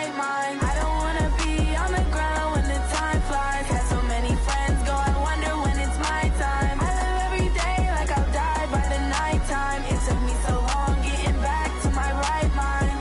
right mind. I don't wanna be on the ground when the time flies. Had so many friends go, I wonder when it's my time. I live every day like I'll die by the nighttime. It took me so long getting back to my right mind.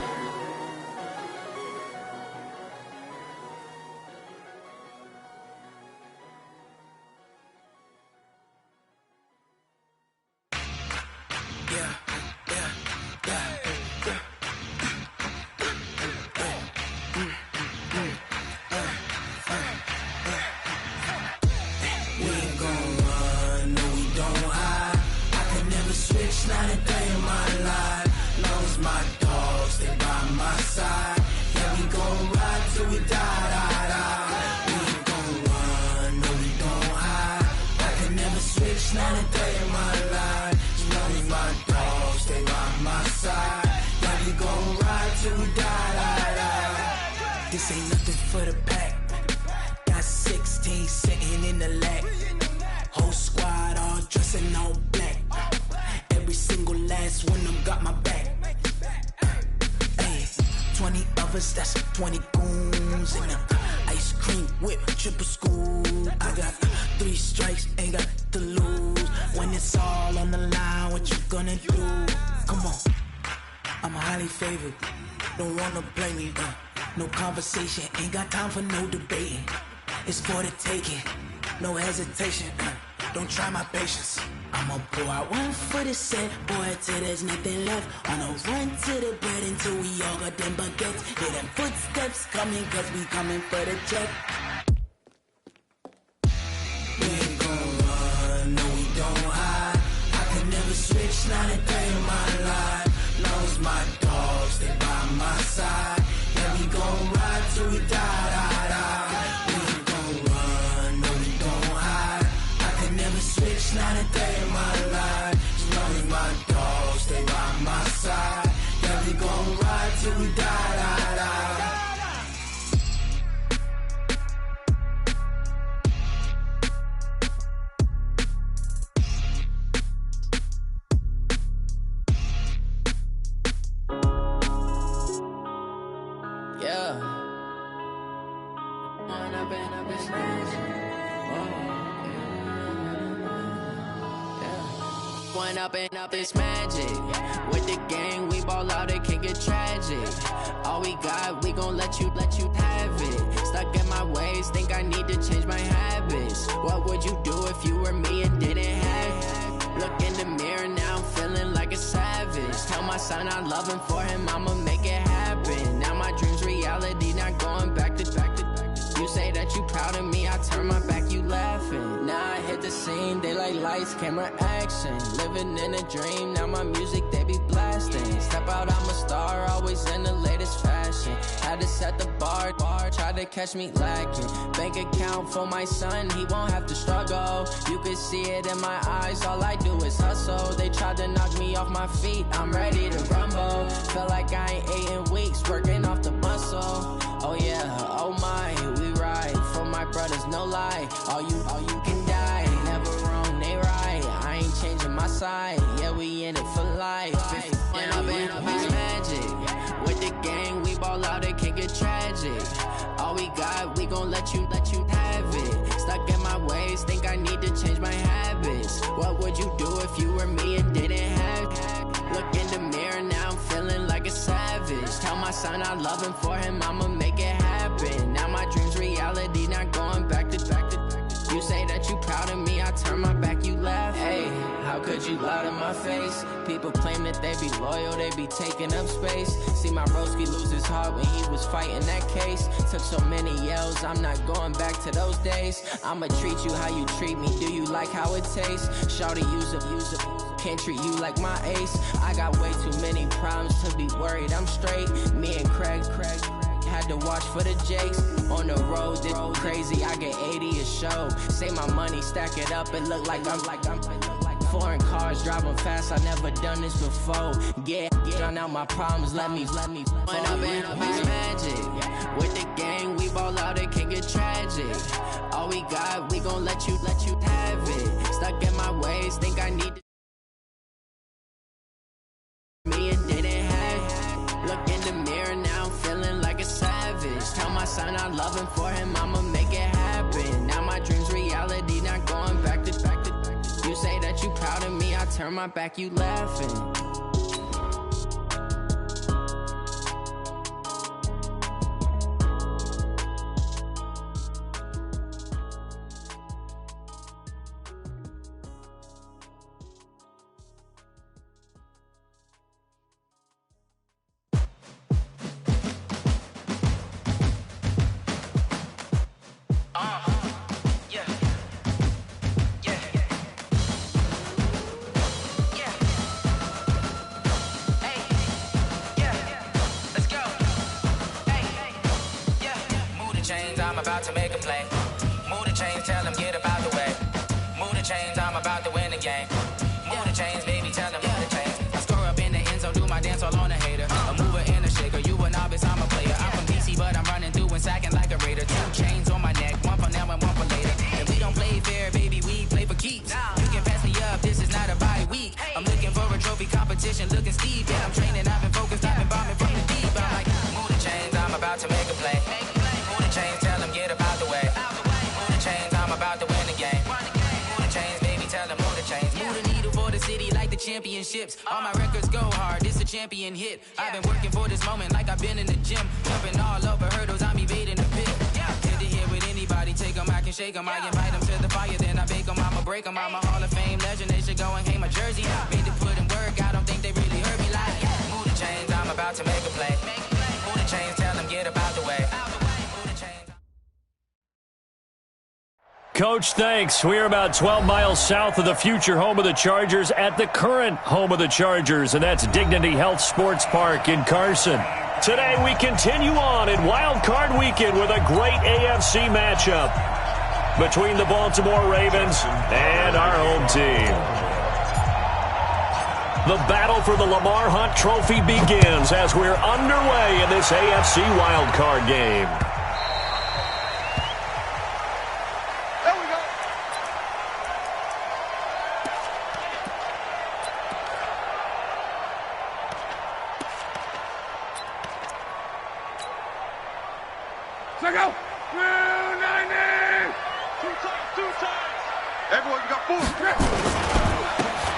Not a day in my life, long as my dogs, they by my side. Yeah, we gon' ride till we die, die, die. We ain't gon' run, no we don't hide. I can never switch, not a day in my life, as long as my dogs, they by my side. Yeah, we gon' ride till we die, die, die. This ain't nothing for the pack. Got 16 sitting in the lap. Whole squad all dressing all black. Every single last one of them got my back. Hey, 20 of us, that's 20 goons. And ice cream whip, triple scoop. I got 3 strikes, ain't got to lose. When it's all on the line, what you gonna do? Come on, I'm highly favored. Don't wanna blame me, no conversation. Ain't got time for no debating. It's for the taking, no hesitation. Don't try my patience. I'ma pour out one for the set, boy, till there's nothing left. On a run to the bread until we all got them baguettes. Hear them footsteps coming, cause we coming for the check. We ain't gon' run, no we don't hide. I can never switch, not a day in my life. Long as my dogs, they by my side. Yeah, we gon' ride till we die, die, die. We ain't gon' run, no we don't hide. I can never switch, not a day in my life. As long as my dogs, stay by my side. Yeah, we gon' ride till we die, die, die. Up this magic. With the gang, we ball out, it can get tragic. All we got, we gon' let you have it. Stuck in my ways, think I need to change my habits. What would you do if you were me and didn't have it? Look in the mirror, now I'm feeling like a savage. Tell my son I love him, for him I'ma make it happen. Now my dream's reality, not going back to. You say that you proud of me, I turn my back, you laughing. Now I hit the scene, they like lights, camera, action. Living in a dream, now my music, they be blasting. Step out, I'm a star, always in the latest fashion. Had to set the bar, tried to catch me lacking. Bank account for my son, he won't have to struggle. You can see it in my eyes, all I do is hustle. They tried to knock me off my feet, I'm ready to rumble. Feel like I ain't ate in weeks, working off the muscle. Oh yeah, oh my, we ride for my brothers, no lie. All you can die, never wrong, they right. I ain't changing my side, yeah, we in it for life. When I've been magic, with the gang, we ball out, it can get tragic. All we got, we gon' let you have it. Stuck in my ways, think I need to change my habits. What would you do if you were me and didn't have it? Look in the mirror, now I'm feeling like a savage. Tell my son I love him, for him I'ma make it happen. Now my dream's reality, not going back to. You say that you proud of me, I turn my back, you laugh. Hey, how could you lie to my face? People claim that they be loyal, they be taking up space. See my broski lose his heart when he was fighting that case. Took so many yells, I'm not going back to those days. I'ma treat you how you treat me, do you like how it tastes? Shawty, use up, can't treat you like my ace. I got way too many problems to be worried, I'm straight. Me and Craig had to watch for the Jakes. On the road, this crazy, I get 80 a show. Say my money, stack it up, it look like I'm foreign cars, driving fast, I never done this before. Get drown out my problems, let me When I've been magic. With the gang, we ball out, it can get tragic. All we got, we gon' let you have it. Stuck in my ways, think I need to me and didn't have it. Look in the mirror, now I'm feeling like a savage. son, I love him for him, I'ma make it happen. Now my dream's reality, not going back to. You say that you proud of me, I turn my back, you laughing. I'm about to make a play. Move the chains, tell them get about the way. Move the chains, I'm about to win the game. Move the chains, baby, tell them move the chains. I score up in the end zone, do my dance all on a hater. A mover and a shaker, you a novice, I'm a player. I'm from DC, but I'm running through and sacking like a raider. 2 chains on my neck, one for now and one for later. And we don't play fair, baby, we play for keeps. You can pass me up, this is not a bye week. I'm looking for a trophy competition, looking steep. Yeah, I'm training, I've been focused, I've been bombing from the deep. I'm like, move the chains, I'm about to make a play. Move the chains, tell them get about the way. Move the chains, I'm about to win the game. Move the chains, baby, tell them move the chains. Move the needle for the city like the championships. All my records go hard, this a champion hit. I've been working for this moment like I've been in the gym. Jumping all over hurdles, I'm evading the pit. Head to head with anybody, take them, I can shake them. I invite them to the fire, then I bake them, I'ma break them. I'm a Hall of Fame legend, they should go and hang my jersey. Made to put in work, I don't think they really heard me like, move the chains, I'm about to make a play. Move the chains, tell them get about the way. Coach, thanks. We're about 12 miles south of the future home of the Chargers at the current home of the Chargers, and that's Dignity Health Sports Park in Carson. Today we continue on in Wild Card Weekend with a great AFC matchup between the Baltimore Ravens and our home team. The battle for the Lamar Hunt Trophy begins as we're underway in this AFC Wild Card game.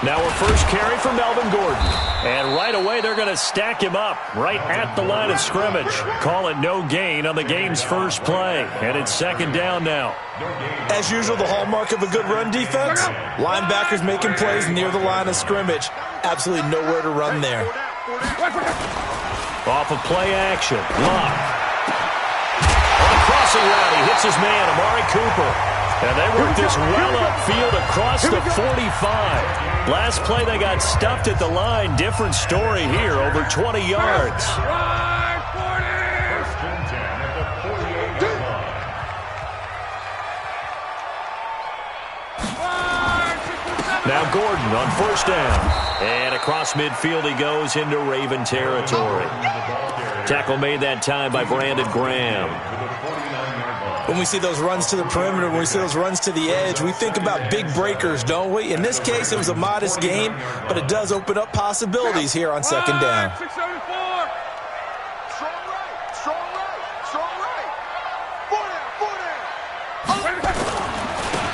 Now a first carry for Melvin Gordon. And right away they're going to stack him up right at the line of scrimmage. Call it no gain on the game's first play. And it's second down now. As usual, the hallmark of a good run defense, linebackers making plays near the line of scrimmage. Absolutely nowhere to run there. Off of play action. Lock. On a crossing route, he hits his man, Amari Cooper. And they work this well upfield across the 45. Last play they got stuffed at the line. Different story here, over 20 yards. Now Gordon on first down. And across midfield he goes into Raven territory. Tackle made that time by Brandon Graham. When we see those runs to the perimeter, when we see those runs to the edge, we think about big breakers, don't we? In this case, it was a modest game, but it does open up possibilities here on second down.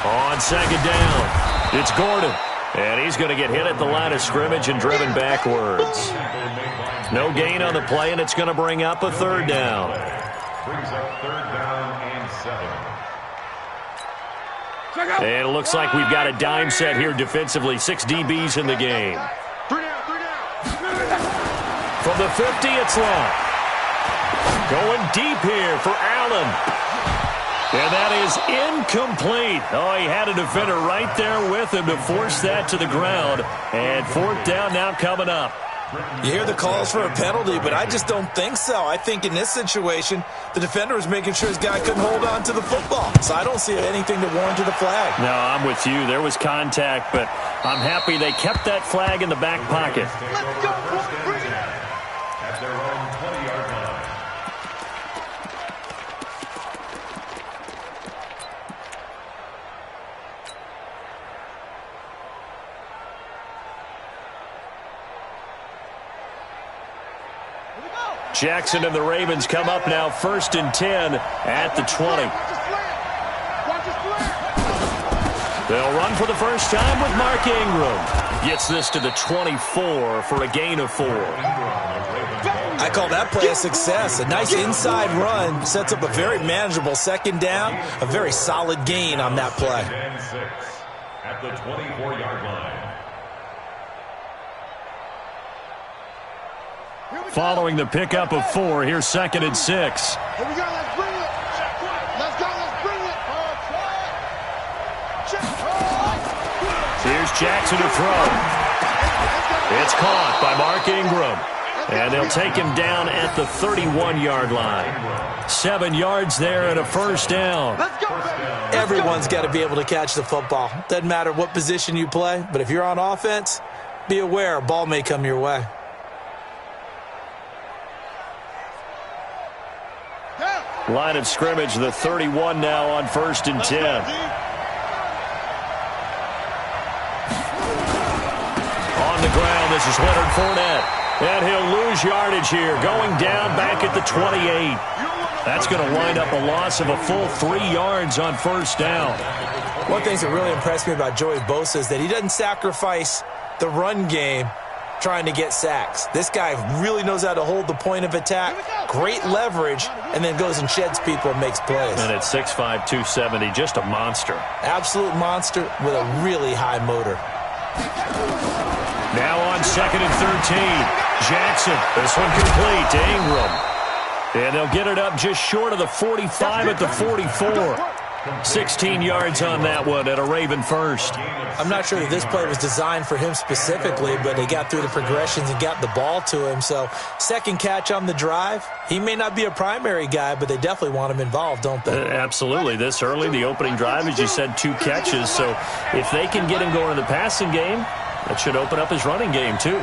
On second down, it's Gordon. And he's going to get hit at the line of scrimmage and driven backwards. No gain on the play, and it's going to bring up a third down. Brings up third down and 7. And it looks like we've got a dime set here defensively. 6 DBs in the game. 3 down. From the 50, it's long. Going deep here for Allen. And that is incomplete. Oh, he had a defender right there with him to force that to the ground. And fourth down now coming up. You hear the calls for a penalty, but I just don't think so. I think in this situation, the defender was making sure his guy couldn't hold on to the football. So I don't see anything to warrant to the flag. No, I'm with you. There was contact, but I'm happy they kept that flag in the back pocket. Let's go, bring it out. At their own 20-yard line. Jackson and the Ravens come up now 1st and 10 at the 20. They'll run for the first time with Mark Ingram. Gets this to the 24 for a gain of 4. I call that play a success. A nice inside run sets up a very manageable second down. A very solid gain on that play. At the 24-yard line. Following the pickup of 4, here's 2nd and 6. Here we go, let's bring it. Let's go, let's bring it. Here's Jackson to throw. It's caught by Mark Ingram. And they'll take him down at the 31-yard line. 7 yards there and a first down. Everyone's got to be able to catch the football. Doesn't matter what position you play, but if you're on offense, be aware a ball may come your way. Line of scrimmage, the 31 now on 1st and 10. On the ground, this is Leonard Fournette. And he'll lose yardage here, going down back at the 28. That's going to wind up a loss of a full 3 yards on first down. One thing that really impressed me about Joey Bosa is that he doesn't sacrifice the run game trying to get sacks. This guy really knows how to hold the point of attack, great leverage, and then goes and sheds people and makes plays. And at 6'5", 270, just a monster. Absolute monster with a really high motor. Now on 2nd and 13. Jackson, this one complete to Ingram. And they'll get it up just short of the 45 at the 44. 16 yards on that one at a Raven first. I'm not sure that this play was designed for him specifically, but they got through the progressions and got the ball to him. So, second catch on the drive. He may not be a primary guy, but they definitely want him involved, don't they? Absolutely. This early, the opening drive, as you said, 2 catches. So, if they can get him going in the passing game, that should open up his running game, too.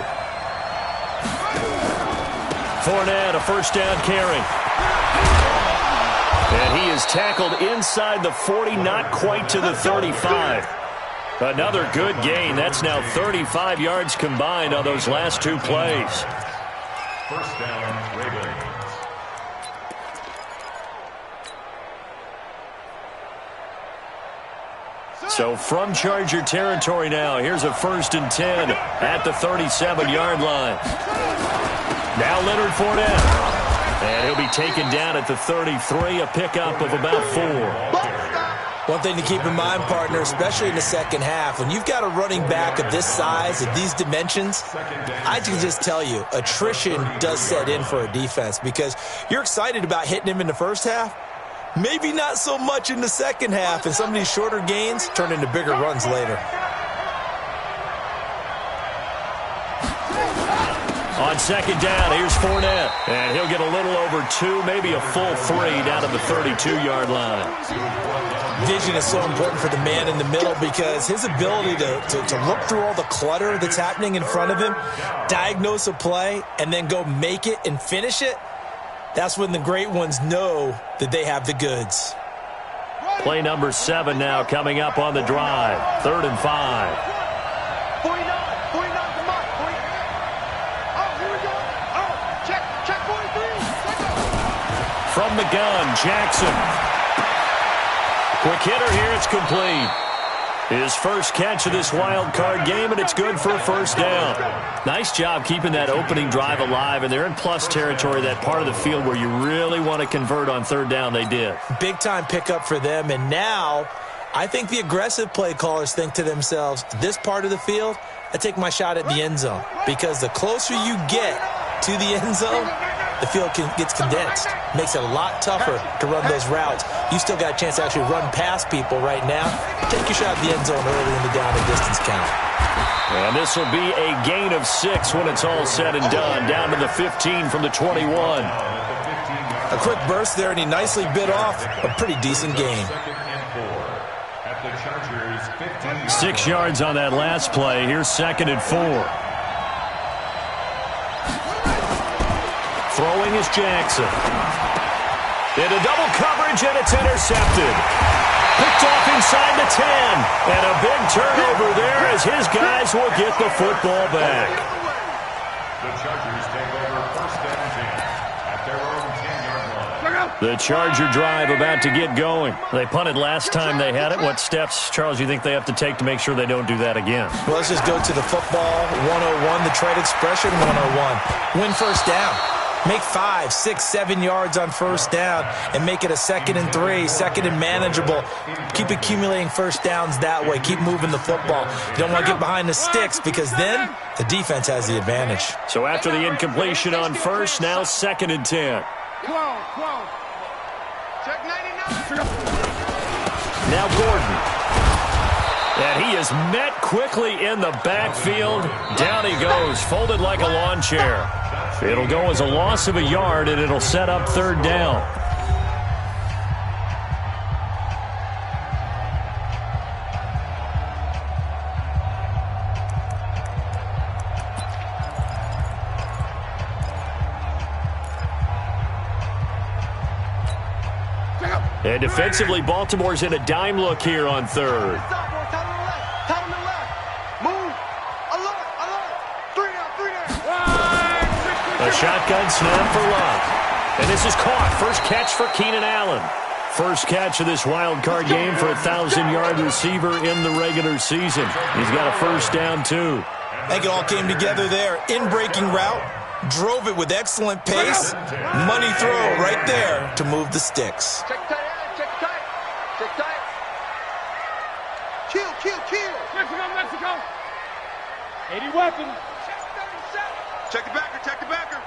Fournette, a first down carry. And he is tackled inside the 40, not quite to the 35. Another good gain. That's now 35 yards combined on those last 2 plays. First down, Ravens. So from Charger territory now, here's a 1st and 10 at the 37-yard line. Now Leonard Fournette. And he'll be taken down at the 33, a pickup of about 4. One thing to keep in mind, partner, especially in the second half, when you've got a running back of this size, of these dimensions, I can just tell you, attrition does set in for a defense because you're excited about hitting him in the first half. Maybe not so much in the second half, and some of these shorter gains turn into bigger runs later. On second down, here's Fournette. And he'll get a little over 2, maybe a full 3 down to the 32-yard line. Vision is so important for the man in the middle because his ability to look through all the clutter that's happening in front of him, diagnose a play, and then go make it and finish it, that's when the great ones know that they have the goods. Play number 7 now coming up on the drive. 3rd and 5. From the gun, Jackson. Quick hitter here, it's complete. His first catch of this wild card game, and it's good for a first down. Nice job keeping that opening drive alive, and they're in plus territory, that part of the field where you really want to convert on 3rd down. They did. Big-time pickup for them, and now I think the aggressive play callers think to themselves, this part of the field, I take my shot at the end zone, because the closer you get to the end zone, the field gets condensed. Makes it a lot tougher to run those routes. You still got a chance to actually run past people right now. Take your shot at the end zone early in the down and distance count. And this will be a gain of 6 when it's all said and done. Down to the 15 from the 21. A quick burst there, and he nicely bit off a pretty decent gain. 6 yards on that last play. Here's 2nd and 4. Throwing is Jackson. Into double coverage, and it's intercepted. Picked off inside the 10. And a big turnover there as his guys will get the football back. The Chargers take over 1st and 10 at The Charger drive about to get going. They punted last time they had it. What steps, Charles, do you think they have to take to make sure they don't do that again? Well, let's just go to the football 101, the trade expression 101. Win first down. Make 5, 6, 7 yards on first down and make it a 2nd and 3, 2nd and manageable. Keep accumulating first downs that way. Keep moving the football. You don't want to get behind the sticks because then the defense has the advantage. So after the incompletion on first, now 2nd and 10. Check 99. Now Gordon. And he is met quickly in the backfield. Down he goes, folded like a lawn chair. It'll go as a loss of a yard, and it'll set up 3rd down. And defensively, Baltimore's in a dime look here on 3rd. A shotgun snap for Luck. And this is caught. First catch for Keenan Allen. First catch of this wild card game for a 1,000-yard receiver in the regular season. He's got a first down, too. I think it all came together there. In-breaking route. Drove it with excellent pace. Money throw right there to move the sticks. Check tight, check tight. Check tight. Kill, kill, kill. Mexico. 80 weapons. Check the backer, check the backer.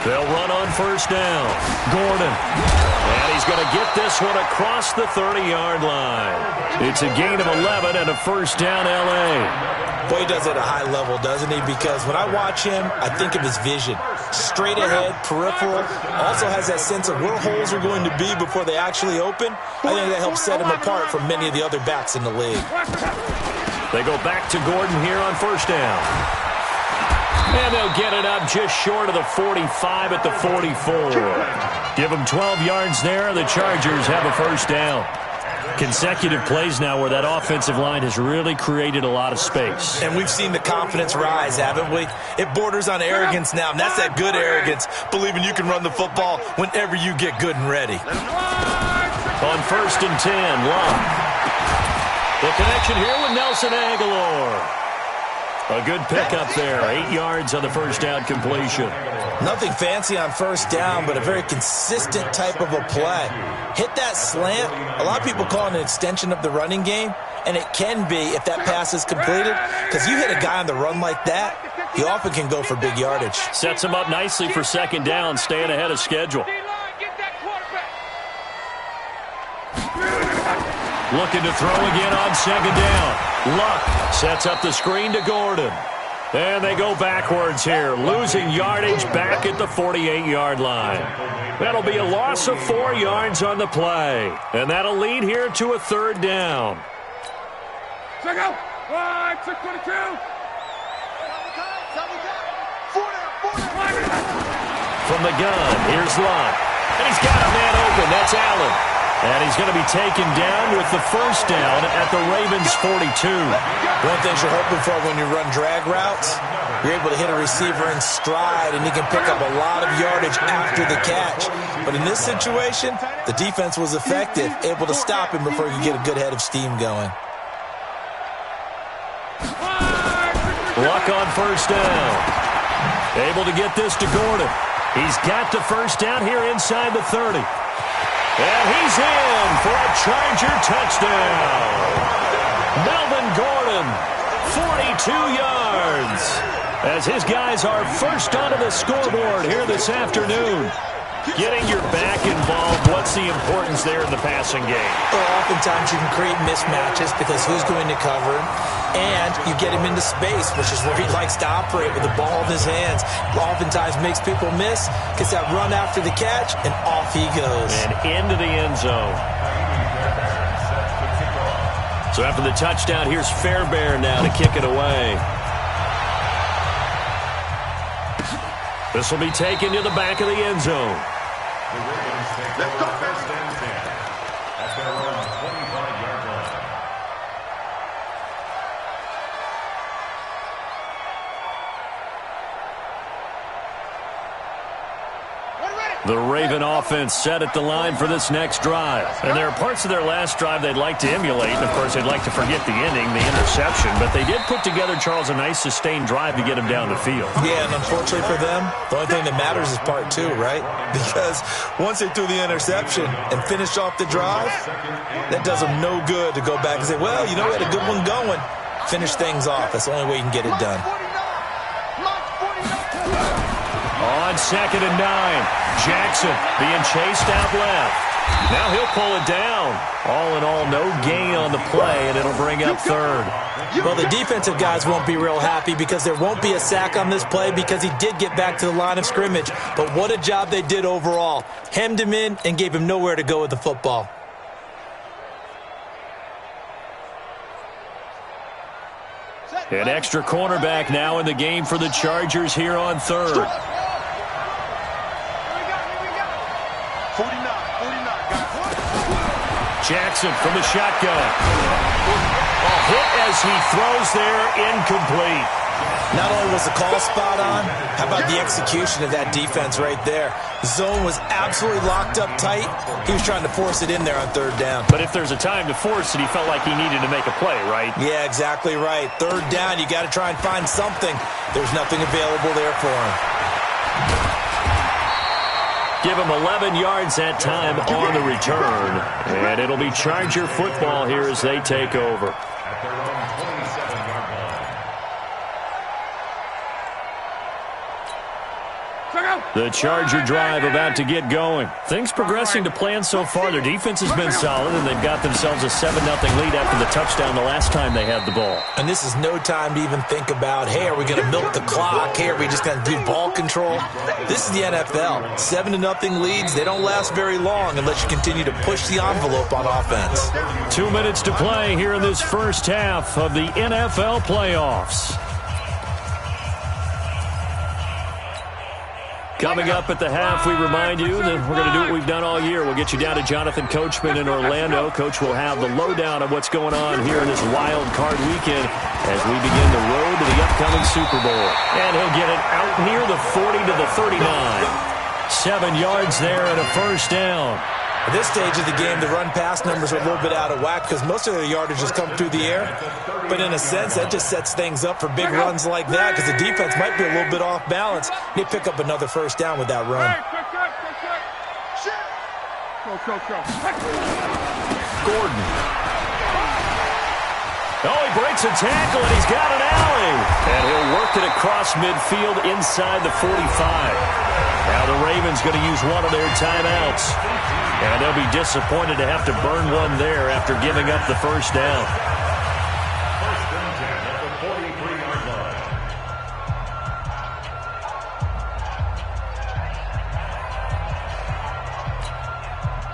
They'll run on first down. Gordon. And he's going to get this one across the 30-yard line. It's a gain of 11 and a first down, L.A. Boy, he does it at a high level, doesn't he? Because when I watch him, I think of his vision. Straight ahead, peripheral. Also has that sense of where holes are going to be before they actually open. I think that helps set him apart from many of the other backs in the league. They go back to Gordon here on first down. And they'll get it up just short of the 45 at the 44. Give them 12 yards there. The Chargers have a first down. Consecutive plays now where that offensive line has really created a lot of space. And we've seen the confidence rise, haven't we? It borders on arrogance now, and that's that good arrogance, believing you can run the football whenever you get good and ready. On first and 10, Love. The connection here with Nelson Aguilar. A good pickup there. 8 yards on the first down completion. Nothing fancy on first down, but a very consistent type of a play. Hit that slant. A lot of people call it an extension of the running game, and it can be if that pass is completed, because you hit a guy on the run like that, he often can go for big yardage. Sets him up nicely for second down, staying ahead of schedule. Looking to throw again on second down. Luck sets up the screen to Gordon. And they go backwards here, losing yardage back at the 48-yard line. That'll be a loss of 4 yards on the play. And that'll lead here to a third down. Check out. 622. From the gun, here's Luck. And he's got a man open. That's Allen. And he's going to be taken down with the first down at the Ravens' 42. One thing you're hoping for when you run drag routes, you're able to hit a receiver in stride, and he can pick up a lot of yardage after the catch. But in this situation, the defense was effective, able to stop him before he could get a good head of steam going. Luck on first down. Able to get this to Gordon. He's got the first down here inside the 30. And he's in for a Charger touchdown. Melvin Gordon, 42 yards, as his guys are first onto the scoreboard here this afternoon. Getting your back involved, what's the importance there in the passing game? Well, oftentimes you can create mismatches because who's going to cover him, and you get him into space, which is where he likes to operate with the ball in his hands. Oftentimes makes people miss, gets that run after the catch, and off he goes. And into the end zone. So after the touchdown, here's Fairbairn now to kick it away. This will be taken to the back of the end zone. The Ravens take over first and 10 at their own 25-yard line. The Raven offense set at the line for this next drive. And there are parts of their last drive they'd like to emulate. And, of course, they'd like to forget the ending, the interception. But they did put together, Charles, a nice sustained drive to get him down the field. Yeah, and unfortunately for them, the only thing that matters is part two, right? Because once they threw the interception and finished off the drive, that does them no good to go back and say, well, you know, we had a good one going. Finish things off. That's the only way you can get it done. On 2nd and 9, Jackson being chased out left. Now he'll pull it down. All in all, no gain on the play, and it'll bring up 3rd. Well, the defensive guys won't be real happy because there won't be a sack on this play because he did get back to the line of scrimmage. But what a job they did overall. Hemmed him in and gave him nowhere to go with the football. An extra cornerback now in the game for the Chargers here on 3rd. 49. Jackson from the shotgun. A hit as he throws there, incomplete. Not only was the call spot on, how about the execution of that defense right there? The zone was absolutely locked up tight. He was trying to force it in there on 3rd down. But if there's a time to force it, he felt like he needed to make a play, right? Yeah, exactly right. 3rd down, you got to try and find something. There's nothing available there for him. Give him 11 yards that time on the return. And it'll be Charger football here as they take over. The Charger drive about to get going. Things progressing to plan so far. Their defense has been solid, and they've got themselves a 7-0 lead after the touchdown the last time they had the ball. And this is no time to even think about, hey, are we going to milk the clock? Hey, are we just going to do ball control? This is the NFL. 7-0 leads, they don't last very long unless you continue to push the envelope on offense. 2 minutes to play here in this first half of the NFL playoffs. Coming up at the half, we remind you that we're going to do what we've done all year. We'll get you down to Jonathan Coachman in Orlando. Coach will have the lowdown of what's going on here in this wild card weekend as we begin the road to the upcoming Super Bowl. And he'll get it out near the 40 to the 39. 7 yards there and a first down. At this stage of the game, the run-pass numbers are a little bit out of whack because most of their yardage has come through the air. But in a sense, that just sets things up for big runs like that because the defense might be a little bit off balance. They pick up another first down with that run. Gordon. Oh, he breaks a tackle, and he's got an alley. And he'll work it across midfield inside the 45. Now the Ravens going to use one of their timeouts. And they'll be disappointed to have to burn one there after giving up the first down. First and 10 at the 43-yard line.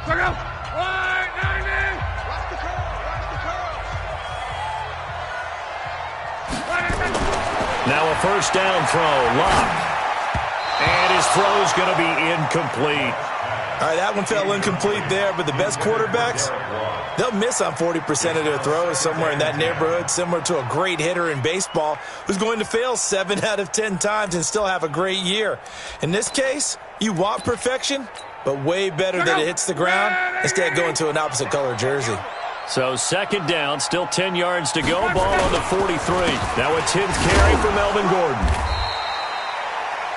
Look out! 190! Watch the curl! Watch the curl! Now a first down throw. Lock. And his throw's going to be incomplete. All right, that one fell incomplete there, but the best quarterbacks, they'll miss on 40% of their throws somewhere in that neighborhood, similar to a great hitter in baseball who's going to fail 7 out of 10 times and still have a great year. In this case, you want perfection, but way better that it hits the ground instead of going to an opposite color jersey. So 2nd down, still 10 yards to go, ball on the 43. Now a 10th carry for Melvin Gordon.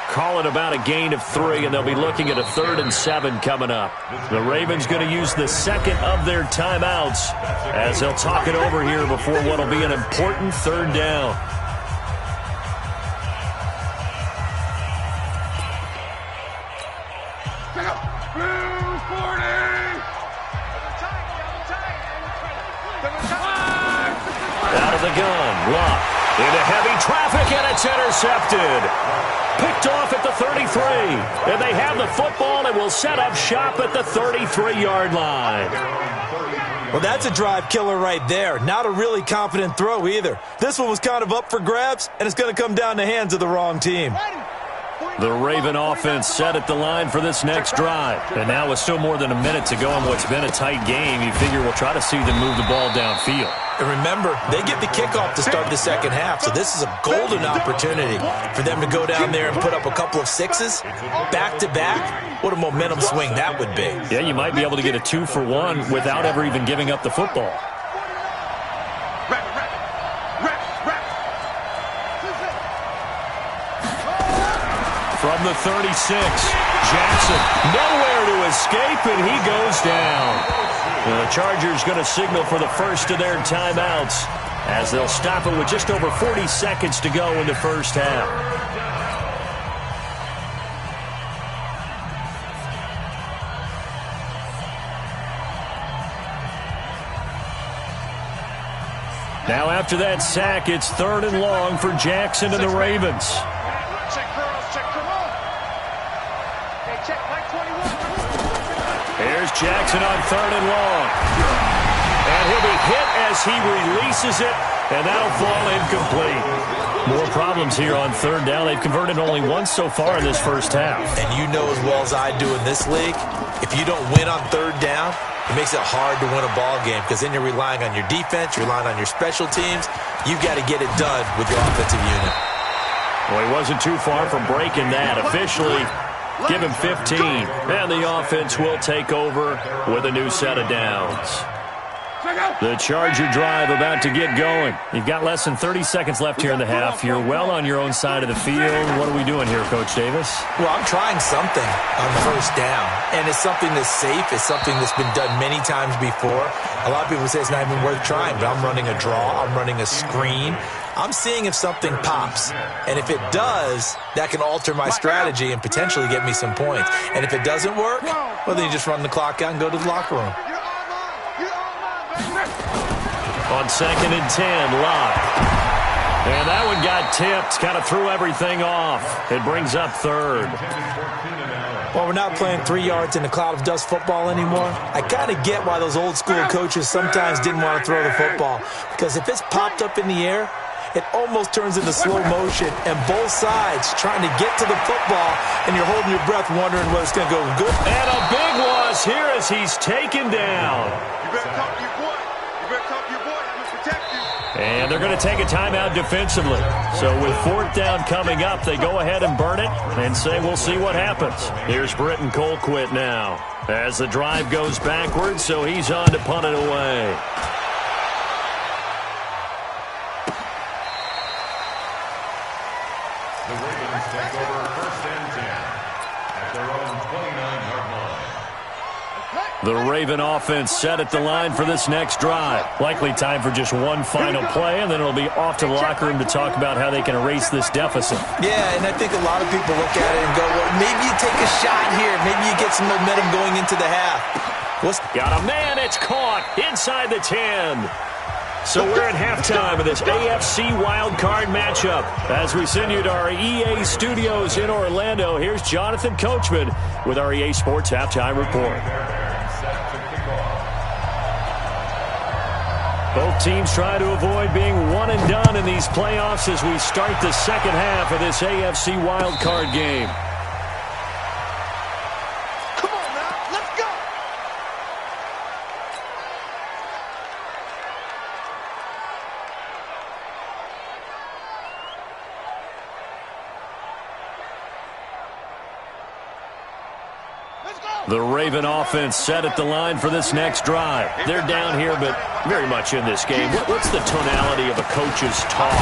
Call it about a gain of 3, and they'll be looking at a 3rd and 7 coming up. The Ravens going to use the second of their timeouts as they'll talk it over here before what will be an important 3rd down. Out of the gun, Lock into heavy traffic, and it's intercepted. Picked off at the 33, and they have the football and will set up shop at the 33-yard line. Well, that's a drive killer right there. Not a really confident throw either. This one was kind of up for grabs, and it's going to come down the hands of the wrong team. Ready? 49. The Raven offense set at the line for this next drive. And now with still more than a minute to go in what's been a tight game, you figure we'll try to see them move the ball downfield. And remember, they get the kickoff to start the second half, so this is a golden opportunity for them to go down there and put up a couple of sixes back-to-back. What a momentum swing that would be. Yeah, you might be able to get a 2-for-1 without ever even giving up the football. From the 36, Jackson nowhere to escape, and he goes down. The Chargers going to signal for the first of their timeouts as they'll stop it with just over 40 seconds to go in the first half. Now after that sack, it's 3rd and long for Jackson and the Ravens. Here's Jackson on 3rd and long. And he'll be hit as he releases it, and that'll fall incomplete. More problems here on 3rd down. They've converted only once so far in this first half. And you know as well as I do in this league, if you don't win on 3rd down, it makes it hard to win a ball game because then you're relying on your defense, you're relying on your special teams. You've got to get it done with your offensive unit. Well, he wasn't too far from breaking that. Officially, give him 15. And the offense will take over with a new set of downs. The Charger drive about to get going. You've got less than 30 seconds left here in the half. You're well on your own side of the field. What are we doing here, Coach Davis? Well, I'm trying something on 1st down. And it's something that's safe. It's something that's been done many times before. A lot of people say it's not even worth trying, but I'm running a draw. I'm running a screen. I'm seeing if something pops. And if it does, that can alter my strategy and potentially get me some points. And if it doesn't work, well, then you just run the clock out and go to the locker room. On 2nd and 10, Locke. And that one got tipped. Kind of threw everything off. It brings up 3rd. Well, we're not playing 3 yards in a cloud of dust football anymore. I kind of get why those old school coaches sometimes didn't want to throw the football. Because if it's popped up in the air, it almost turns into slow motion, and both sides trying to get to the football, and you're holding your breath wondering whether it's going to go good. And a big loss here as he's taken down. You better talk to your boy. You better talk to your boy. I'm going to protect you. And they're going to take a timeout defensively. So with 4th down coming up, they go ahead and burn it and say we'll see what happens. Here's Britton Colquitt now as the drive goes backwards, so he's on to punt it away. The Ravens take over 1st and 10 at their own 29-yard line. The Raven offense set at the line for this next drive. Likely time for just one final play, and then it'll be off to the locker room to talk about how they can erase this deficit. Yeah, and I think a lot of people look at it and go, well, maybe you take a shot here. Maybe you get some momentum going into the half. Got a man, it's caught inside the 10. So we're at halftime of this AFC wildcard matchup. As we send you to our EA studios in Orlando, here's Jonathan Coachman with our EA Sports Halftime Report. Both teams try to avoid being one and done in these playoffs as we start the second half of this AFC wildcard game. Come on now, let's go. The Raven offense set at the line for this next drive. They're down here, but very much in this game. What's the tonality of a coach's talk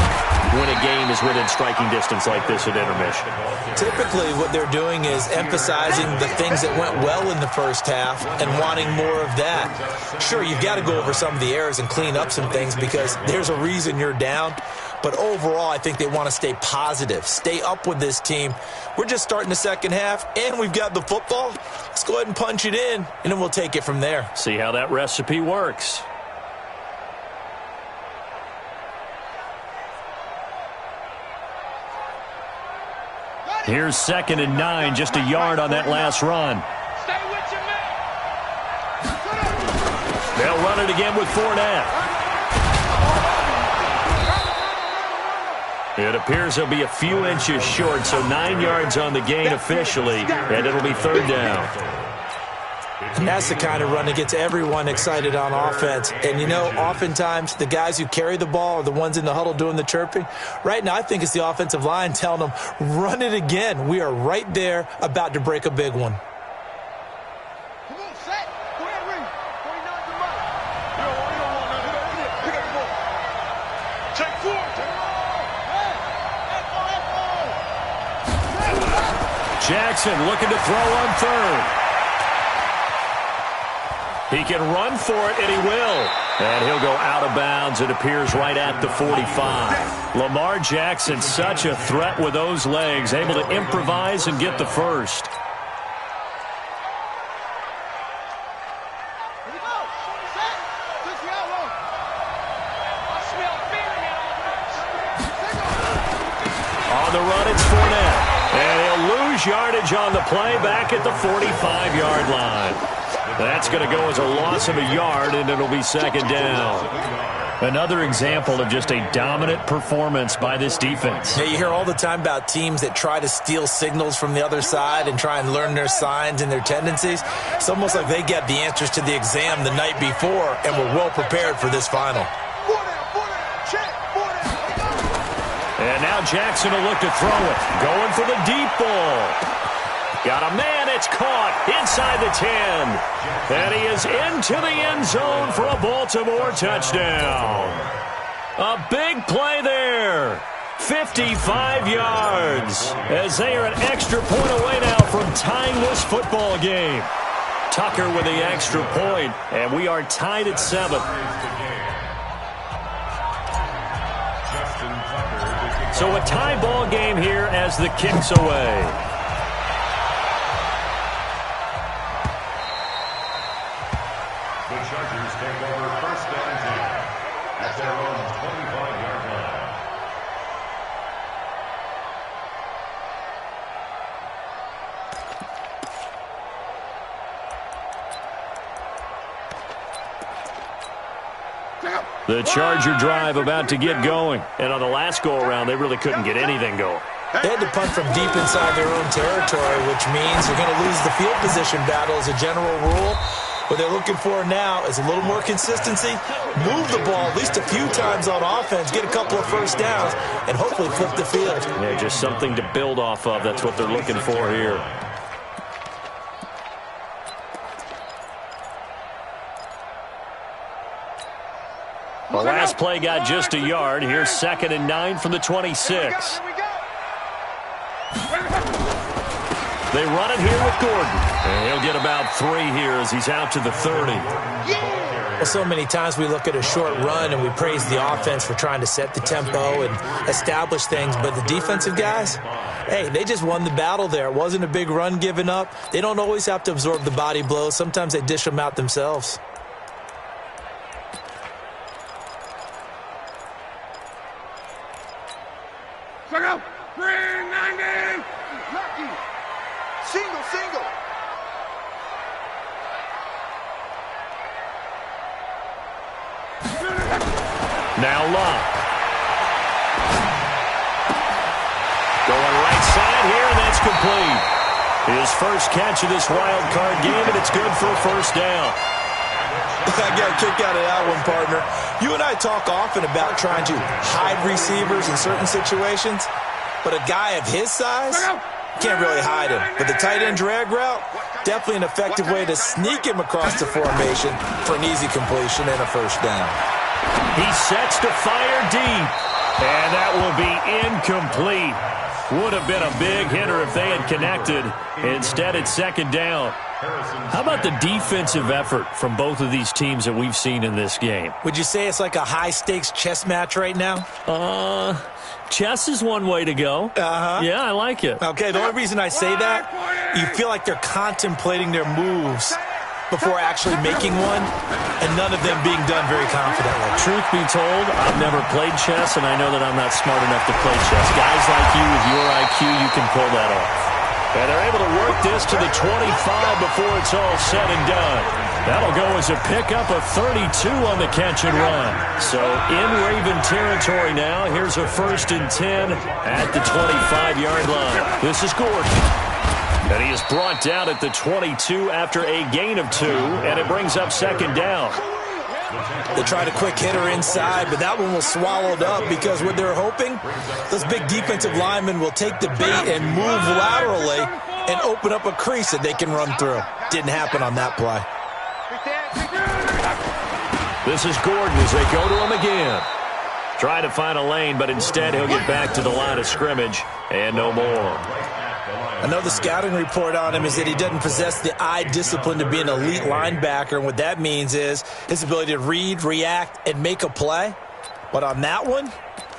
when a game is within striking distance like this at intermission? Typically, what they're doing is emphasizing the things that went well in the first half and wanting more of that. Sure, you've got to go over some of the errors and clean up some things because there's a reason you're down. But overall, I think they want to stay positive, stay up with this team. We're just starting the second half, and we've got the football. Let's go ahead and punch it in, and then we'll take it from there. See how that recipe works. Here's 2nd and 9, just a yard on that last run. Stay with your man. They'll run it again with Fournette. It appears he'll be a few inches short, so 9 yards on the gain officially, and it'll be third down. And that's the kind of run that gets everyone excited on offense. And, you know, oftentimes the guys who carry the ball are the ones in the huddle doing the chirping. Right now, I think it's the offensive line telling them, run it again. We are right there about to break a big one. Come on, set. Go ahead, ring. 49's the mark. You don't want nothing. Pick up the ball. Take four. Take four. Jackson looking to throw on third. He can run for it, and he will. And he'll go out of bounds, it appears, right at the 45. Lamar Jackson, such a threat with those legs, able to improvise and get the first. On the run, it's Fournette. And he'll lose yardage on the play back at the 45-yard line. That's going to go as a loss of a yard, and it'll be second down. Another example of just a dominant performance by this defense. Yeah, you hear all the time about teams that try to steal signals from the other side and try and learn their signs and their tendencies. It's almost like they get the answers to the exam the night before and were well prepared for this final. And now Jackson will look to throw it. Going for the deep ball. Got a man, it's caught inside the 10. And he is into the end zone for a Baltimore touchdown. A big play there. 55 yards as they are an extra point away now from tying this football game. Tucker with the extra point, and we are tied at 7. So a tie ball game here as the kick's away. The Charger drive about to get going. And on the last go-around, they really couldn't get anything going. They had to punt from deep inside their own territory, which means they're going to lose the field position battle as a general rule. What they're looking for now is a little more consistency, move the ball at least a few times on offense, get a couple of first downs, and hopefully flip the field. Yeah, just something to build off of. That's what they're looking for here. The last play got just a yard. Here's 2nd and 9 from the 26. They run it here with Gordon. And he'll get about 3 here as he's out to the 30. Well, so many times we look at a short run and we praise the offense for trying to set the tempo and establish things. But the defensive guys, hey, they just won the battle there. It wasn't a big run given up. They don't always have to absorb the body blows. Sometimes they dish them out themselves. Check out. 390. Lucky. Single. Now Locke. Going right side here, and that's complete. His first catch of this wild card game, and it's good for a first down. I got a kick out of that one, partner. You and I talk often about trying to hide receivers in certain situations, but a guy of his size can't really hide him. But the tight end drag route, definitely an effective way to sneak him across the formation for an easy completion and a first down. He sets to fire deep, and that will be incomplete. Would have been a big hitter if they had connected. Instead, it's second down. How about the defensive effort from both of these teams that we've seen in this game? Would you say it's like a high-stakes chess match right now? Chess is one way to go. Yeah, I like it. Okay, the only reason I say that, you feel like they're contemplating their moves before actually making one, and none of them being done very confidently. Truth be told, I've never played chess, and I know that I'm not smart enough to play chess. Guys like you with your IQ, you can pull that off. And they're able to work this to the 25 before it's all said and done. That'll go as a pickup of 32 on the catch and run. So in Raven territory now. Here's a 1st and 10 at the 25-yard line. This is Gordon. And he is brought down at the 22 after a gain of 2, and it brings up 2nd down. They tried a quick hitter inside, but that one was swallowed up because what they're hoping, those big defensive linemen will take the bait and move laterally and open up a crease that they can run through. Didn't happen on that play. This is Gordon as they go to him again. Trying to find a lane, but instead he'll get back to the line of scrimmage and no more. Another scouting report on him is that he doesn't possess the eye discipline to be an elite linebacker, and what that means is his ability to read, react, and make a play. But on that one,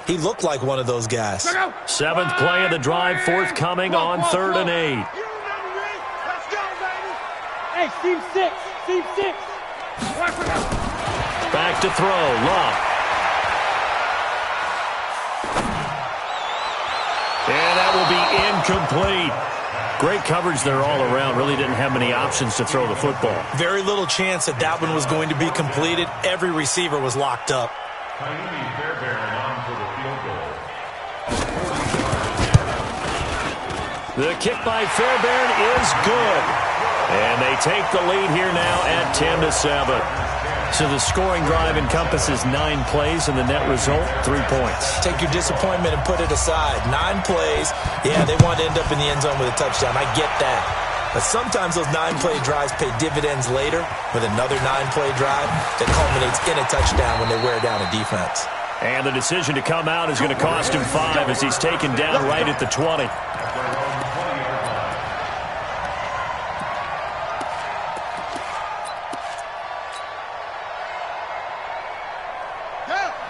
he looked like one of those guys. 7th play of the drive, forthcoming on 3rd and 8. Hey, team 6, team 6. Back to throw, Love. And that will be incomplete. Great coverage there all around. Really didn't have many options to throw the football. Very little chance that that one was going to be completed. Every receiver was locked up. The kick by Fairbairn is good. And they take the lead here now at 10-7. So the scoring drive encompasses 9 plays, and the net result, 3 points. Take your disappointment and put it aside. 9 plays. Yeah, they want to end up in the end zone with a touchdown. I get that. But sometimes those 9-play drives pay dividends later with another 9-play drive that culminates in a touchdown when they wear down a defense. And the decision to come out is going to cost him 5 as he's taken down right at the 20.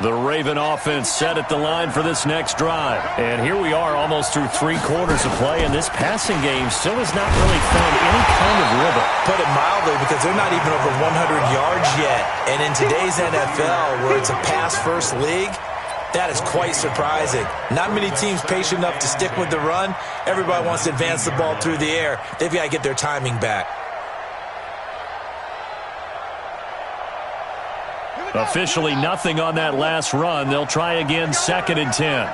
The Raven offense set at the line for this next drive. And here we are almost through 3 quarters of play, and this passing game still has not really found any kind of rhythm. Put it mildly, because they're not even over 100 yards yet. And in today's NFL, where it's a pass-first league, that is quite surprising. Not many teams patient enough to stick with the run. Everybody wants to advance the ball through the air. They've got to get their timing back. Officially nothing on that last run. They'll try again, 2nd and 10.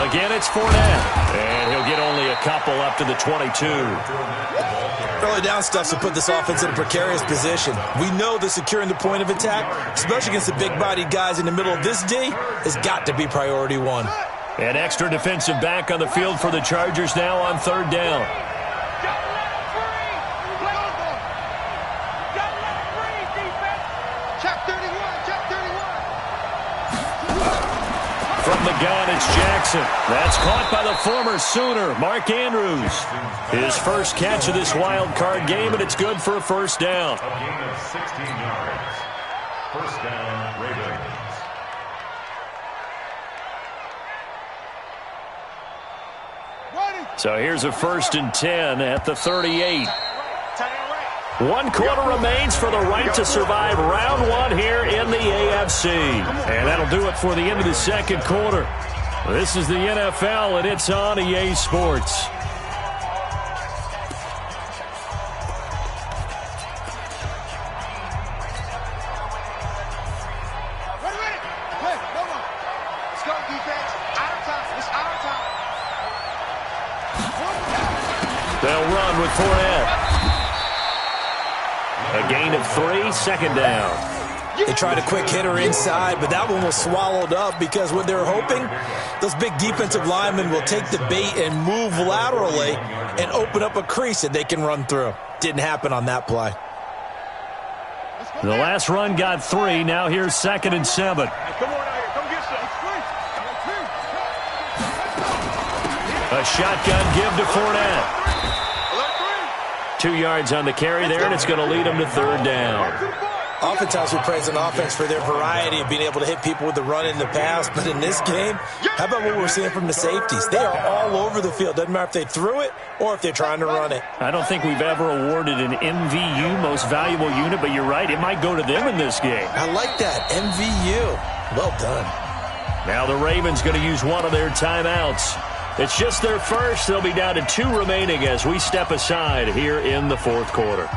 Again, it's Fournette. And he'll get only a couple up to the 22. Early down stuff to put this offense in a precarious position. We know that securing the point of attack, especially against the big-bodied guys in the middle of this D, has got to be priority 1. An extra defensive back on the field for the Chargers now on 3rd down. From the gun, it's Jackson. That's caught by the former Sooner, Mark Andrews. His first catch of this wild card game, and it's good for a 1st down. A gain of 16 yards. 1st down, Ravens. So here's a 1st and 10 at the 38. 1 quarter remains for the right to survive round 1 here in the AFC. And that'll do it for the end of the 2nd quarter. This is the NFL, and it's on EA Sports. Let's go, defense. Our time. It's our time. They'll run with Fournette. A gain of 3, 2nd down. They tried a quick hitter inside, but that one was swallowed up because what they're hoping, those big defensive linemen will take the bait and move laterally and open up a crease that they can run through. Didn't happen on that play. The last run got 3. Now here's 2nd and 7. Come on out here. Come get some. A shotgun give to Fournette. 2 yards on the carry there, and it's going to lead them to 3rd down. Oftentimes we praise an offense for their variety of being able to hit people with the run in the pass, but in this game, how about what we're seeing from the safeties? They are all over the field. Doesn't matter if they threw it or if they're trying to run it. I don't think we've ever awarded an MVU, most valuable unit, but you're right, it might go to them in this game. I like that, MVU. Well done. Now the Ravens going to use one of their timeouts. It's just their first. They'll be down to 2 remaining as we step aside here in the fourth quarter.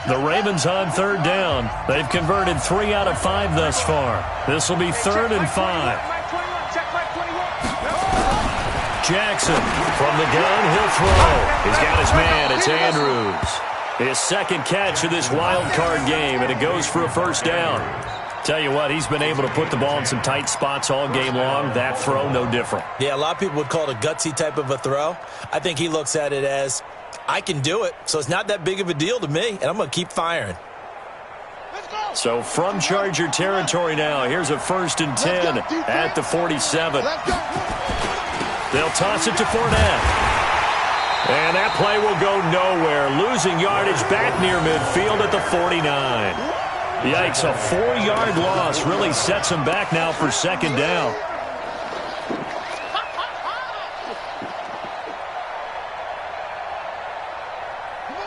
The Ravens on third down. They've converted 3 out of 5 thus far. This will be 3rd and 5. Jackson from the gun. He'll throw. He's got his man. It's Andrews. His second catch of this wild card game, and it goes for a first down. Tell you what, he's been able to put the ball in some tight spots all game long. That throw, no different. Yeah, a lot of people would call it a gutsy type of a throw. I think he looks at it as, I can do it, so it's not that big of a deal to me, and I'm going to keep firing. So from Charger territory now, here's a 1st and 10 at the 47. They'll toss it to Fournette. And that play will go nowhere. Losing yardage back near midfield at the 49. Yikes, a 4-yard loss really sets him back now for 2nd down.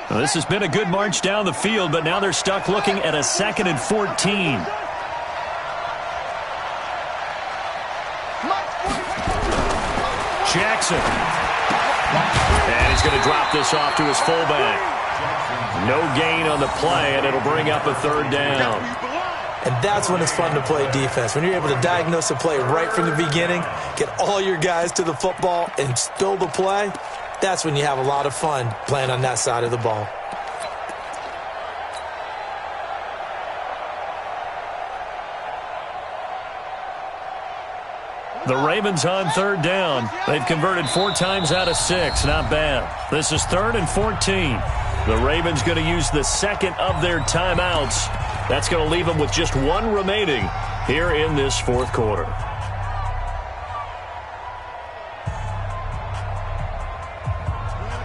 Well, this has been a good march down the field, but now they're stuck looking at a 2nd and 14. Jackson. And he's going to drop this off to his fullback. No gain on the play, and it'll bring up a 3rd down. And that's when it's fun to play defense. When you're able to diagnose a play right from the beginning, get all your guys to the football, and spill the play, that's when you have a lot of fun playing on that side of the ball. The Ravens on 3rd down. They've converted 4 times out of 6. Not bad. This is 3rd and 14. The Ravens going to use the 2nd of their timeouts. That's going to leave them with just 1 remaining here in this 4th quarter.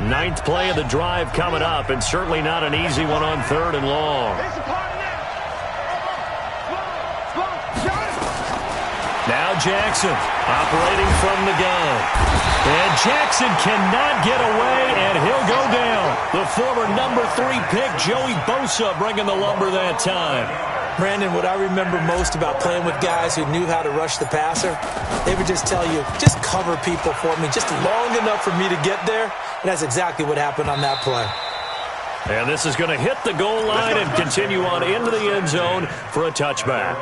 Ninth play of the drive coming up, and certainly not an easy one on 3rd and long. Now Jackson operating from the gun. And Jackson cannot get away, and he'll go down. The former number 3 pick, Joey Bosa, bringing the lumber that time. Brandon, what I remember most about playing with guys who knew how to rush the passer, they would just tell you, just cover people for me, just long enough for me to get there. And that's exactly what happened on that play. And this is going to hit the goal line and continue on into the end zone for a touchback.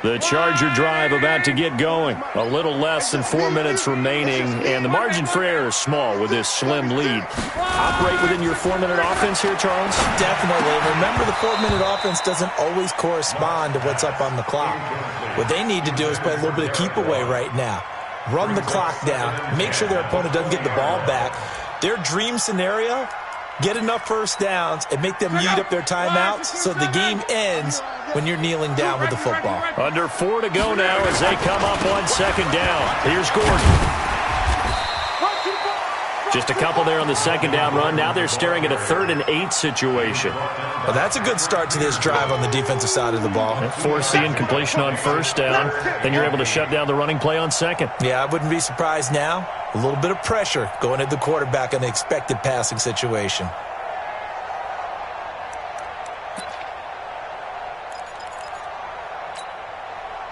The Charger drive about to get going. A little less than 4 minutes remaining, and the margin for error is small with this slim lead. Operate within your 4-minute offense here, Charles? Definitely. Remember, the 4-minute offense doesn't always correspond to what's up on the clock. What they need to do is play a little bit of keep away right now. Run the clock down. Make sure their opponent doesn't get the ball back. Their dream scenario, get enough first downs and make them eat up their timeouts so the game ends when you're kneeling down with the football. Under 4 to go now as they come up on 2nd down. Here's Gordon. Just a couple there on the 2nd down run. Now they're staring at a 3rd and 8 situation. Well, that's a good start to this drive on the defensive side of the ball. Force the incompletion on 1st down. Then you're able to shut down the running play on 2nd. Yeah, I wouldn't be surprised now. A little bit of pressure going at the quarterback in the expected passing situation.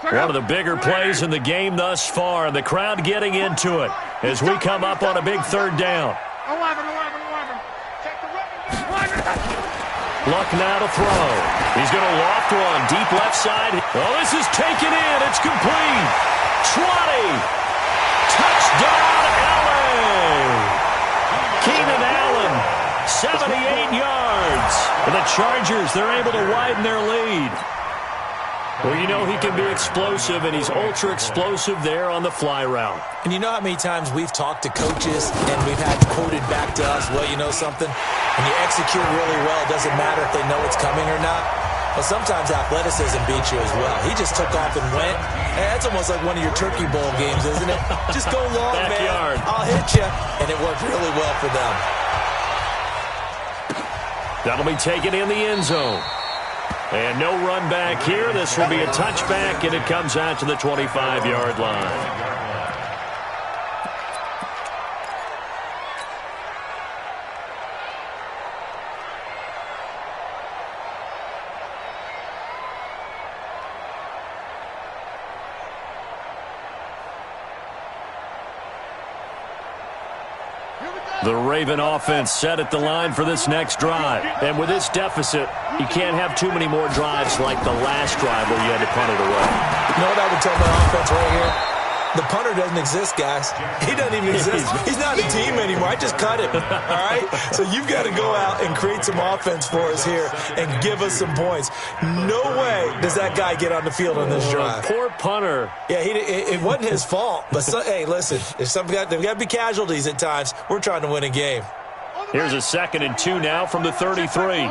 One of the bigger plays in the game thus far, and the crowd getting into it as we come up on a big 3rd down. Luck now to throw. He's going to loft one deep left side. Oh, this is taken in. It's complete. 20. Touchdown, LA. Keenan Allen, 78 yards. And the Chargers, they're able to widen their lead. Well, you know he can be explosive, and he's ultra-explosive there on the fly route. And you know how many times we've talked to coaches and we've had quoted back to us, well, you know something? When you execute really well, it doesn't matter if they know it's coming or not. Well, sometimes athleticism beats you as well. He just took off and went. Hey, that's almost like one of your Turkey Bowl games, isn't it? Just go long, Backyard. man. I'll hit you. And it worked really well for them. That'll be taken in the end zone. And no run back here. This will be a touchback, and it comes out to the 25-yard line. The Raven offense set at the line for this next drive. And with this deficit, you can't have too many more drives like the last drive where you had to punt it away. You know what I would tell my offense right here? The punter doesn't exist, guys. He doesn't even exist. He's not a team anymore. I just cut him, all right? So you've got to go out and create some offense for us here and give us some points. No way does that guy get on the field on this drive. Poor punter. Yeah, it wasn't his fault. But, hey, listen, there's got to be casualties at times. We're trying to win a game. Here's a 2nd and 2 now from the 33. Hey,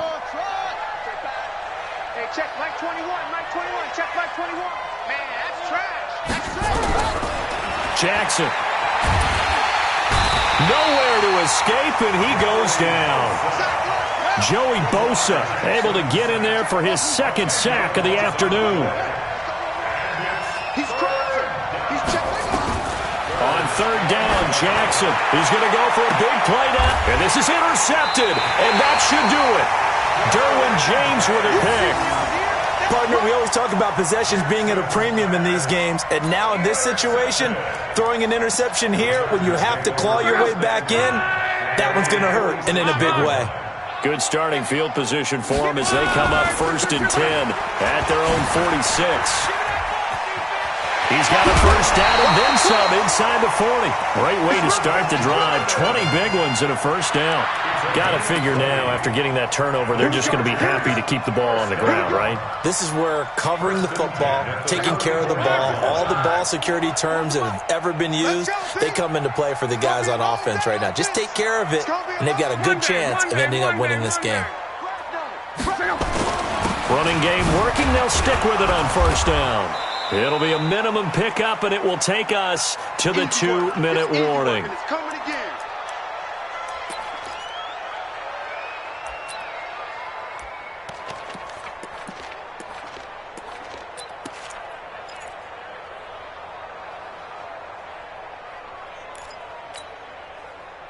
check Mike 21, Mike 21, check Mike 21. Man, that's trash. That's trash. Jackson. Nowhere to escape, and he goes down. Joey Bosa able to get in there for his 2nd sack of the afternoon. He's crossing. He's checking. On 3rd down, Jackson. He's going to go for a big play now. And this is intercepted, and that should do it. Derwin James with a pick. Partner, we always talk about possessions being at a premium in these games, and now in this situation, throwing an interception here when you have to claw your way back in, that one's going to hurt, and in a big way. Good starting field position for them as they come up 1st and 10 at their own 46. He's got a 1st down and then some inside the 40. Great way to start the drive. 20 big ones and a 1st down. Got to figure now, after getting that turnover, they're just going to be happy to keep the ball on the ground, right? This is where covering the football, taking care of the ball, all the ball security terms that have ever been used, they come into play for the guys on offense right now. Just take care of it, and they've got a good chance of ending up winning this game. Running game working. They'll stick with it on 1st down. It'll be a minimum pickup, and it will take us to the 2-minute warning. It's coming again.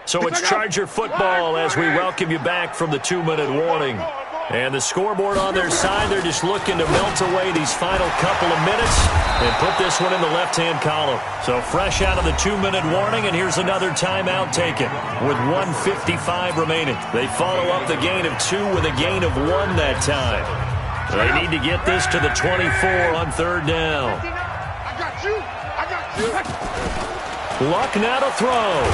So it's Charger football as we welcome you back from the 2-minute warning. And the scoreboard on their side, they're just looking to melt away these final couple of minutes and put this one in the left-hand column. So fresh out of the 2-minute warning, and here's another timeout taken with 1:55 remaining. They follow up the gain of 2 with a gain of 1 that time. They need to get this to the 24 on 3rd down. I got you. I got you. Luck now to throw.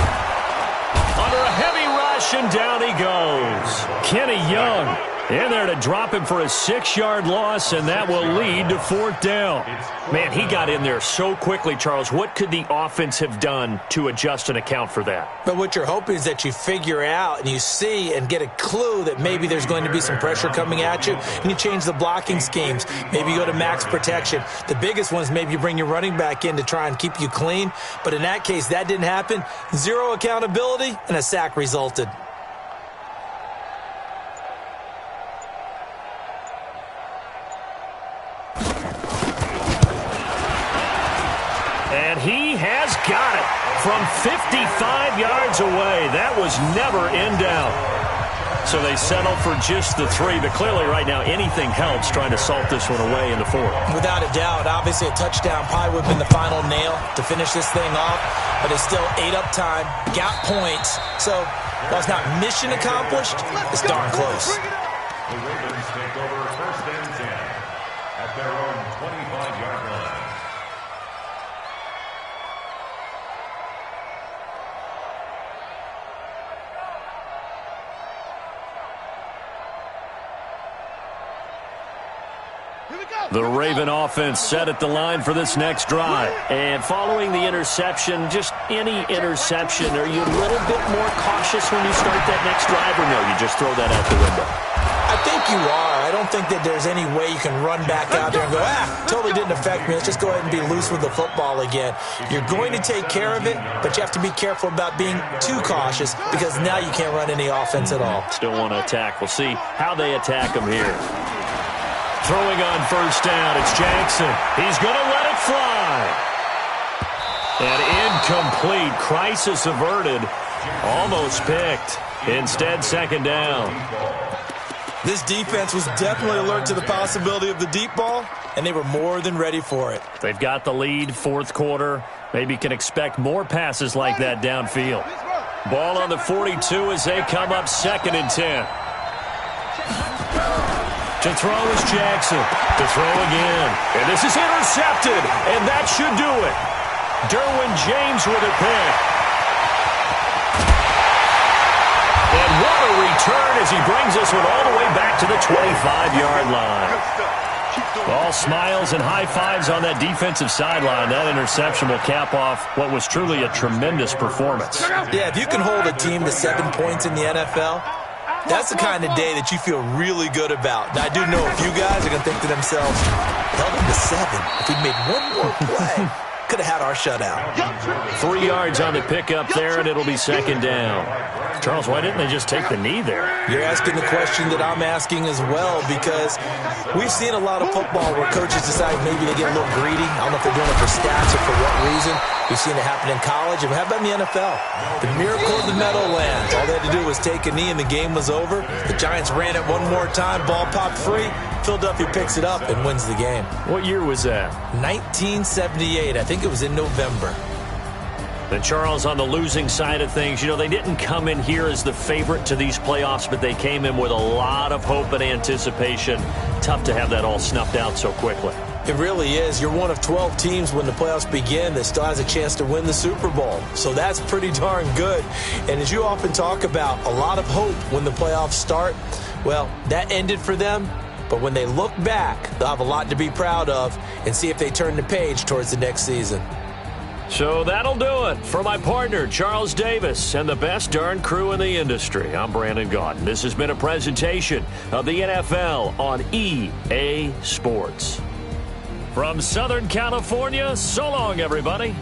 Under a heavy rush, and down he goes. Kenny Young in there to drop him for a 6-yard loss, and that will lead to 4th down. Man, he got in there so quickly, Charles. What could the offense have done to adjust and account for that? But what you're hoping is that you figure out and you see and get a clue that maybe there's going to be some pressure coming at you, and you change the blocking schemes. Maybe you go to max protection. The biggest one is maybe you bring your running back in to try and keep you clean. But in that case, that didn't happen. 0 accountability, and a sack resulted. And he has got it from 55 yards away. That was never in doubt. So they settle for just the 3, but clearly right now anything helps trying to salt this one away in the 4th. Without a doubt, obviously a touchdown probably would have been the final nail to finish this thing off, but it's still ate up time, got points. So while it's not mission accomplished, it's darn close. The Ravens take over 1st and 10 at their own 25-yard line. The Raven offense set at the line for this next drive. And following the interception, just any interception, are you a little bit more cautious when you start that next drive, or no, you just throw that out the window? I think you are. I don't think that there's any way you can run back out there and go, totally didn't affect me. Let's just go ahead and be loose with the football again. You're going to take care of it, but you have to be careful about being too cautious because now you can't run any offense at all. Still want to attack. We'll see how they attack them here. Throwing on 1st down, it's Jackson. He's going to let it fly. And incomplete. Crisis averted. Almost picked. Instead, 2nd down. This defense was definitely alert to the possibility of the deep ball, and they were more than ready for it. They've got the lead, 4th quarter. Maybe can expect more passes like that downfield. Ball on the 42 as they come up 2nd and 10. To throw is Jackson. To throw again. And this is intercepted. And that should do it. Derwin James with a pick. And what a return as he brings this one all the way back to the 25-yard line. All smiles and high fives on that defensive sideline. That interception will cap off what was truly a tremendous performance. Yeah, if you can hold a team to 7 points in the NFL, that's the kind of day that you feel really good about. Now, I do know a few guys are going to think to themselves, held him to 7. If we'd made one more play, could have had our shutout. 3 yards on the pickup there, and it'll be 2nd down. Charles, why didn't they just take the knee there? You're asking the question that I'm asking as well, because we've seen a lot of football where coaches decide maybe they get a little greedy. I don't know if they're doing it for stats or for what reason. We've seen it happen in college, and how about in the NFL? The miracle of the Meadowlands. All they had to do was take a knee, and the game was over. The Giants ran it one more time. Ball popped free. Philadelphia picks it up and wins the game. What year was that? 1978. I think it was in November. And Charles, on the losing side of things, you know, they didn't come in here as the favorite to these playoffs, but they came in with a lot of hope and anticipation. Tough to have that all snuffed out so quickly. It really is. You're one of 12 teams when the playoffs begin that still has a chance to win the Super Bowl. So that's pretty darn good. And as you often talk about, a lot of hope when the playoffs start. Well, that ended for them. But when they look back, they'll have a lot to be proud of and see if they turn the page towards the next season. So that'll do it. For my partner, Charles Davis, and the best darn crew in the industry, I'm Brandon Gaudin. This has been a presentation of the NFL on EA Sports. From Southern California, so long, everybody.